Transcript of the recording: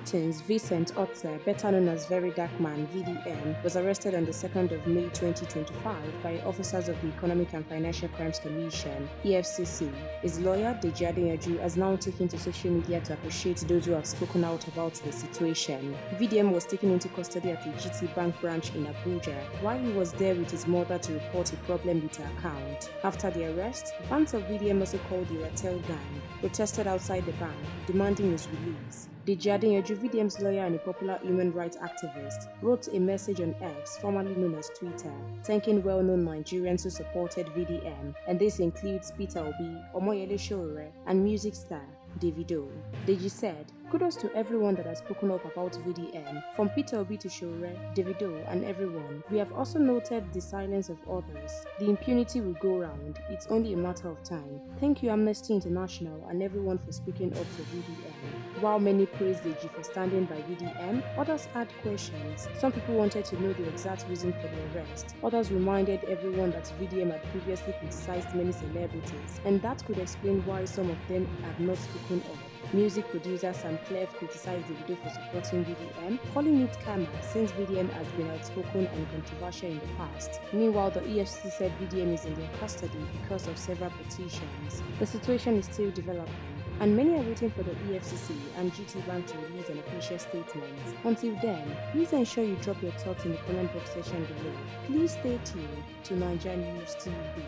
Martins Vincent Otze, better known as VeryDarkMan (VDM), was arrested on the 2nd of May 2025 by officers of the Economic and Financial Crimes Commission (EFCC). His lawyer, NaijaNews, has now taken to social media to appreciate those who have spoken out about the situation. VDM was taken into custody at a GT Bank branch in Abuja while he was there with his mother to report a problem with her account. After the arrest, fans of VDM, also called the Rattel Gang, protested outside the bank, demanding his release. Naija, VDM's lawyer and a popular human rights activist, wrote a message on X, formerly known as Twitter, thanking well-known Nigerians who supported VDM, and this includes Peter Obi, Omoyele Sowore, and music star Davido. Deji said, "Kudos to everyone that has spoken up about VDM, from Peter Obi to Sowore, Davido, and everyone. We have also noted the silence of others. The impunity will go round. It's only a matter of time. Thank you Amnesty International and everyone for speaking up for VDM." While many praised Deji for standing by VDM, others had questions. Some people wanted to know the exact reason for the arrest. Others reminded everyone that VDM had previously criticized many celebrities, and that could explain why some of them had not spoken up. Music producer Sam Clef criticized Davido for supporting VDM, calling it karma since VDM has been outspoken and controversial in the past. Meanwhile, the EFCC said VDM is in their custody because of several petitions. The situation is still developing, and many are waiting for the EFCC and GT Bank to release an official statement. Until then, please ensure you drop your thoughts in the comment box section below. Please stay tuned to NaijaNews TV.